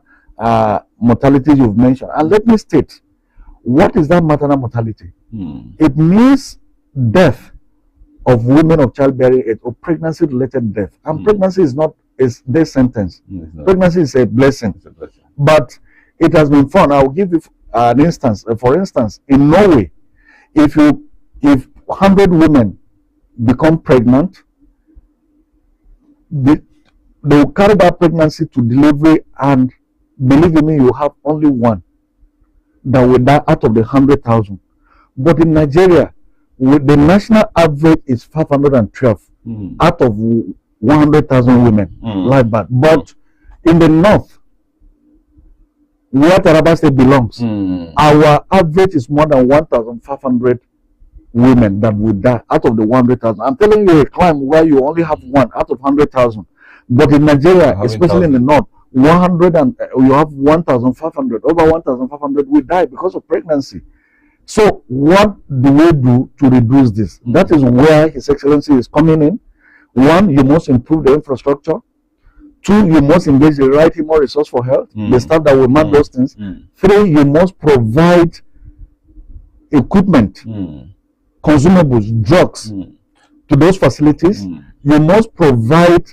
mortality you've mentioned. And let me state, what is that maternal mortality? It means death of women of childbearing age or pregnancy-related death. And pregnancy is not a death sentence. Pregnancy is a blessing. But it has been found. I will give you an instance. For instance, in Norway, if 100 women become pregnant, they will carry that pregnancy to delivery, and believe me, you have only one that will die out of the 100,000. But in Nigeria, the national average is 512 out of 100,000 women live birth. But in the north, where Taraba State belongs, our average is more than 1,500 women that will die out of the 100,000. I'm telling you a climb where you only have one out of 100,000. But in Nigeria, especially in the north, you have 1,500, over 1,500 will die because of pregnancy. So what do we do to reduce this? That is where His Excellency is coming in. 1, you must improve the infrastructure. 2, you must engage the right human resource for health, the staff that will man those things. 3, you must provide equipment, consumables, drugs to those facilities. You must provide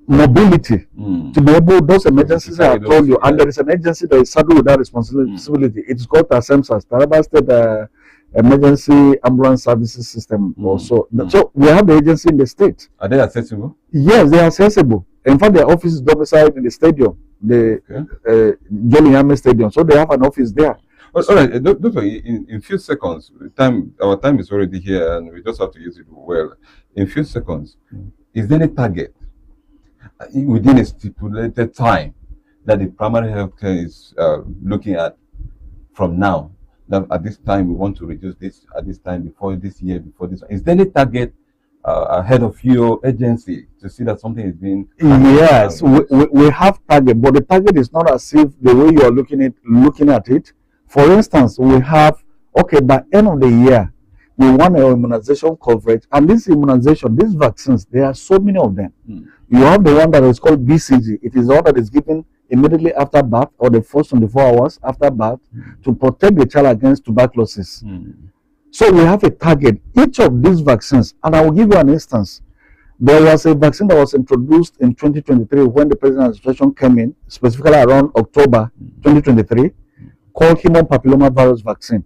mobility to be able, those emergencies I told you, and there is an agency that is saddled with that responsibility. It is called TASEMSAS, Taraba State Emergency Ambulance Services System also. So we have the agency in the state. Are they accessible? Yes, they are accessible. In fact, their office is domiciled in the stadium, the Jolly Yame Stadium. So they have an office there. All right, Doctor, in few seconds, our time is already here, and we just have to use it well. In few seconds, is there a target within a stipulated time that the primary healthcare is looking at from now? That at this time we want to reduce this, at this time before this year, before this. Is there any target ahead of your agency to see that something is being? Yes, we have target, but the target is not as if the way you are looking at it. For instance, we have, by end of the year, we want our immunization coverage, and this immunization, these vaccines, there are so many of them. You have the one that is called BCG. It is the one that is given immediately after birth or the first 24 hours after birth to protect the child against tuberculosis. So we have a target. Each of these vaccines, and I will give you an instance. There was a vaccine that was introduced in 2023 when the president's administration came in, specifically around October 2023, called human papillomavirus vaccine.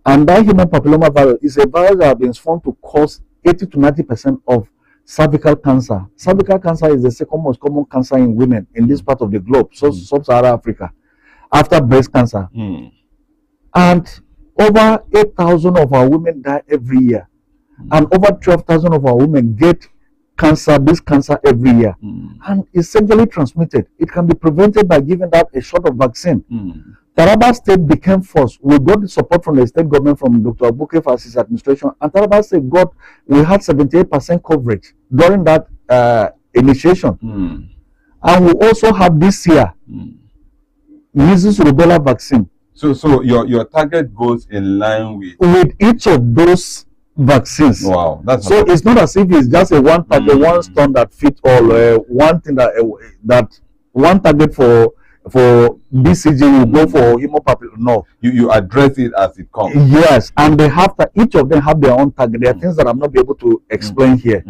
And that human papillomavirus is a virus that has been found to cause 80 to 90% of cervical cancer. Cervical cancer is the second most common cancer in women in this part of the globe, so sub-Saharan Africa, after breast cancer. And over 8,000 of our women die every year. And over 12,000 of our women get this cancer every year. And it's sexually transmitted. It can be prevented by giving that a shot of vaccine. Taraba State became first. We got the support from the state government, from Dr. Abuke for his administration, and Taraba State we had 78% coverage during that initiation. And we also have this year measles rubella vaccine. So your target goes in line with each of those vaccines. Wow, that's so it's not as if it's just a one target, one stone that fits all. One thing that one target for BCG will go for hemopapilloma. No, you address it as it comes. Yes, and they have each of them have their own target. There are things that I'm not be able to explain here,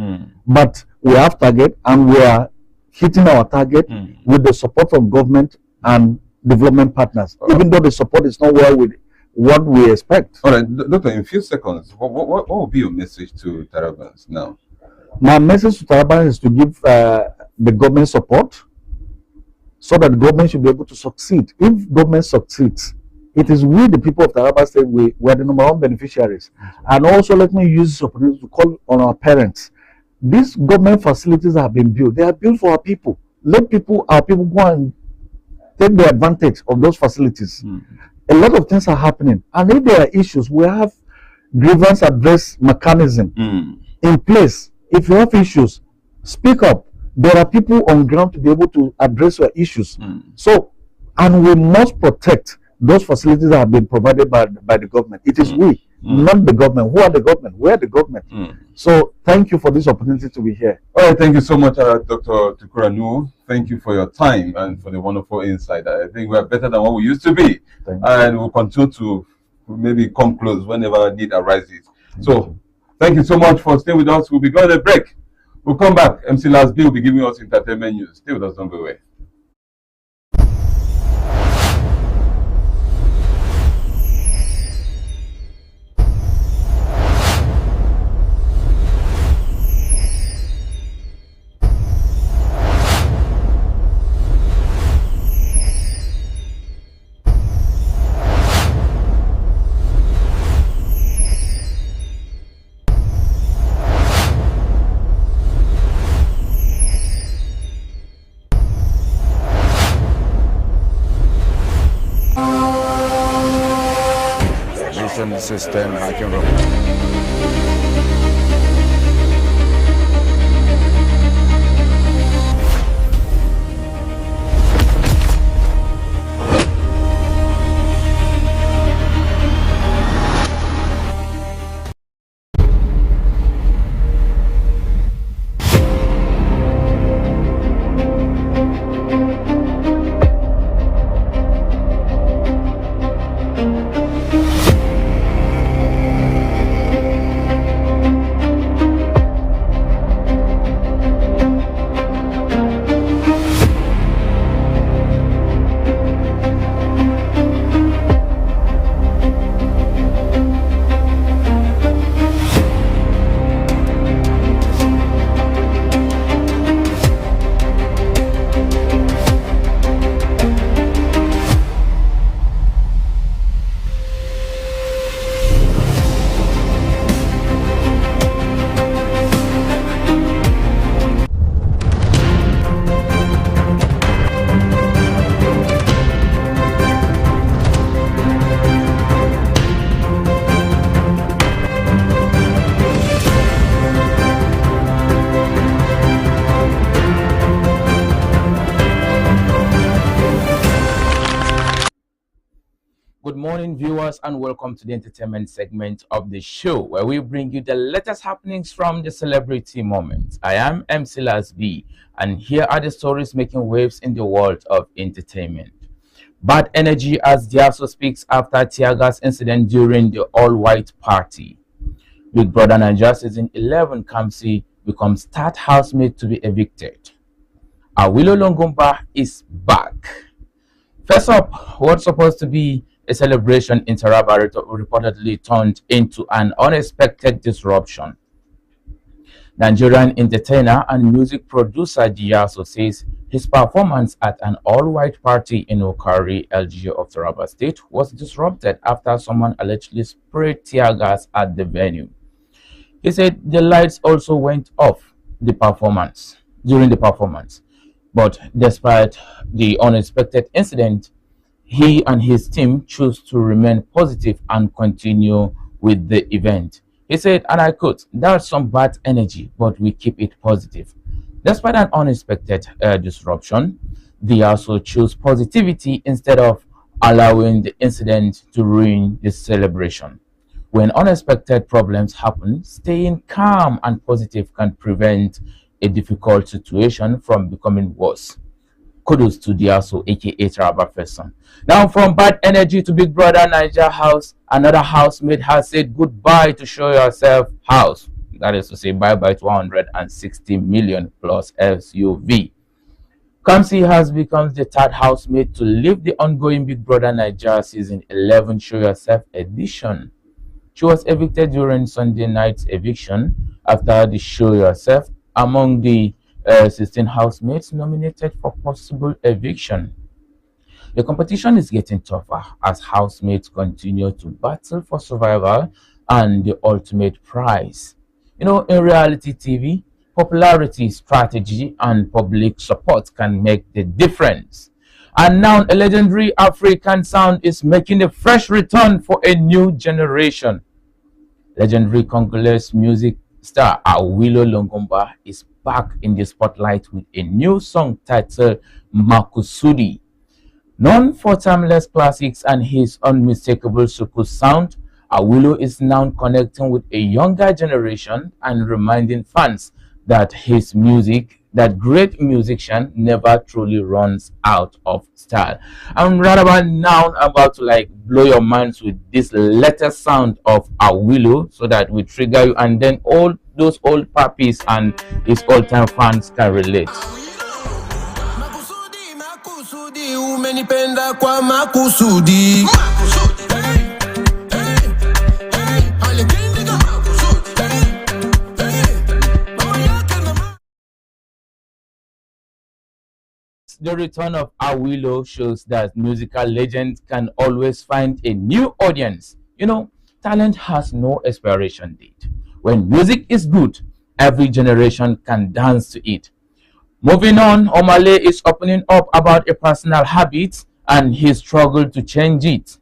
but we have target, and we are hitting our target with the support from government and development partners, even though the support is not well with what we expect. All right, Doctor, in a few seconds, what will be your message to Tarabans now? My message to Tarabans is to give the government support, so that the government should be able to succeed. If government succeeds, it is we, the people of Taraba State, we are the number one beneficiaries. And also, let me use this opportunity to call on our parents. These government facilities have been built. They are built for our people. Let our people go and take the advantage of those facilities. A lot of things are happening, and if there are issues, we have grievance address mechanism in place. If you have issues, speak up. There are people on ground to be able to address your issues. So, and we must protect those facilities that have been provided by the government. It is we, not the government. Who are the government? We are the government. So, thank you for this opportunity to be here. All right, thank you so much, Dr. Tukuranu. Thank you for your time and for the wonderful insight. I think we are better than what we used to be, and we'll continue to maybe come close whenever need arises. Thank you so much for staying with us. We'll be going on a break. We'll come back. MC Last B will be giving us entertainment news. Stay with us, don't go away. System hacking robot. Good morning, viewers, and welcome to the entertainment segment of the show, where we bring you the latest happenings from the celebrity moment. I am MC Last B, and here are the stories making waves in the world of entertainment. Bad energy as Diaso speaks after tear gas incident during the all-white party. Big Brother Naija Season 11 Kamsi becomes third housemate to be evicted. Awilo Longomba is back. First up, what's supposed to be a celebration in Taraba reportedly turned into an unexpected disruption. Nigerian entertainer and music producer Diaso says his performance at an all-white party in Okari, LGA of Taraba State was disrupted after someone allegedly sprayed tear gas at the venue. He said the lights also went off during the performance, but despite the unexpected incident, he and his team chose to remain positive and continue with the event. He said, and I quote, "There's some bad energy, but we keep it positive." Despite an unexpected disruption, they also chose positivity instead of allowing the incident to ruin the celebration. When unexpected problems happen, staying calm and positive can prevent a difficult situation from becoming worse. Kudos to Diaso, aka Taraba Person. Now, from bad energy to Big Brother Niger House, another housemate has said goodbye to Show Yourself House. That is to say, bye bye to 160 million plus SUV. Kamsi has become the third housemate to leave the ongoing Big Brother Niger Season 11 Show Yourself edition. She was evicted during Sunday night's eviction after the Show Yourself among the 16 housemates nominated for possible eviction. The competition is getting tougher as housemates continue to battle for survival and the ultimate prize. In reality TV, popularity, strategy, and public support can make the difference. And now a legendary African sound is making a fresh return for a new generation. Legendary Congolese music star Awilo Longomba is back in the spotlight with a new song titled Makusudi. Known for timeless classics and his unmistakable soukous sound, Awilo is now connecting with a younger generation and reminding fans that that great musician never truly runs out of style. And right about now, I'm about to blow your minds with this latest sound of Awilo so that we trigger you, and then all those old puppies and his old-time fans can relate. Makusudi, umenipenda kwa makusudi. The return of Awilo shows that musical legends can always find a new audience. Talent has no expiration date. When music is good, every generation can dance to it. Moving on, Omale is opening up about a personal habit and his struggle to change it.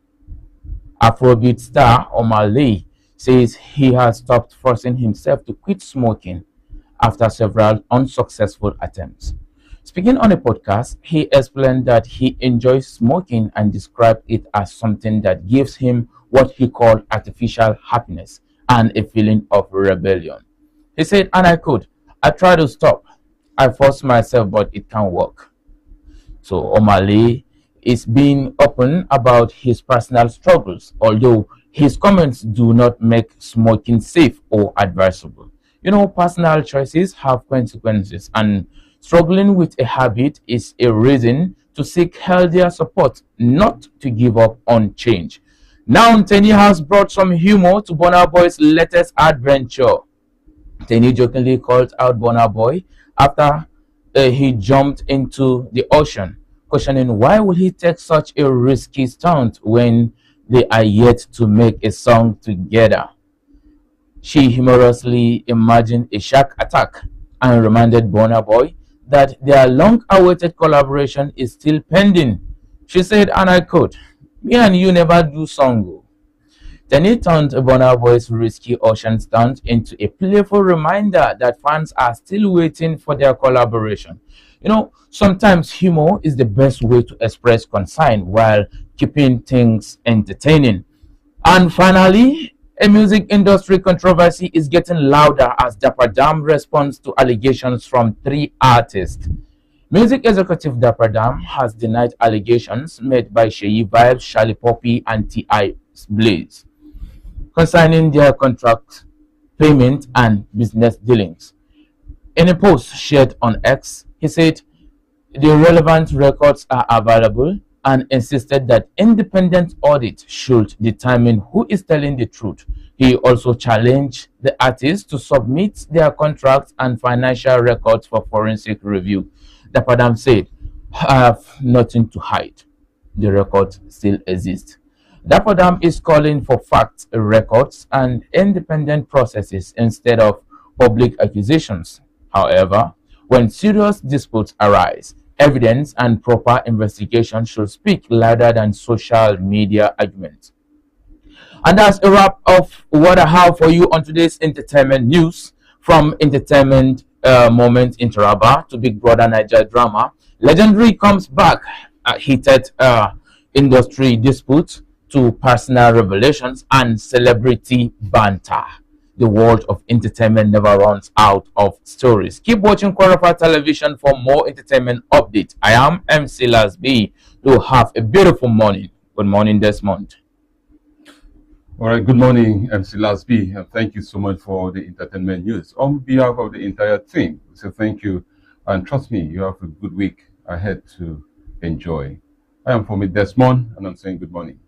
Afrobeat star Omale says he has stopped forcing himself to quit smoking after several unsuccessful attempts. Speaking on a podcast, he explained that he enjoys smoking and described it as something that gives him what he called artificial happiness and a feeling of rebellion. He said, and I quote, "I try to stop. I force myself, but it can't work." So Omale is being open about his personal struggles, although his comments do not make smoking safe or advisable. Personal choices have consequences, and struggling with a habit is a reason to seek healthier support, not to give up on change. Now, Tenny has brought some humor to Burna Boy's latest adventure. Tenny jokingly called out Burna Boy after he jumped into the ocean, questioning why would he take such a risky stunt when they are yet to make a song together. She humorously imagined a shark attack and reminded Burna Boy that their long-awaited collaboration is still pending. She said, and I quote, "Me and you never do song." Tenny turned Burna Boy's risky ocean stunt into a playful reminder that fans are still waiting for their collaboration. Sometimes humor is the best way to express concern while keeping things entertaining. And finally, a music industry controversy is getting louder as Dapper Dam responds to allegations from 3 artists. Music executive Dapper Dam has denied allegations made by Sheyi Vibes, Charlie Poppy, and T.I. Blaze concerning their contract, payment, and business dealings. In a post shared on X, he said the relevant records are available and insisted that independent audit should determine who is telling the truth, He also challenged the artists to submit their contracts and financial records for forensic review. The Padam said, "I have nothing to hide. The records still exist." Dapadam is calling for facts, records, and independent processes instead of public accusations. However, when serious disputes arise, evidence and proper investigation should speak louder than social media arguments. And that's a wrap of what I have for you on today's entertainment news. From entertainment moment in Taraba to Big Brother Niger drama, legendary comes back, heated industry disputes to personal revelations and celebrity banter. The world of entertainment never runs out of stories. Keep watching Kwararafa Television for more entertainment updates. I am MC Lasby. Do have a beautiful morning. Good morning, Desmond. All right, good morning, MC Lasby, and thank you so much for the entertainment news. On behalf of the entire team, we say thank you, and trust me, you have a good week ahead to enjoy. I am Fomi Desmond, and I'm saying good morning.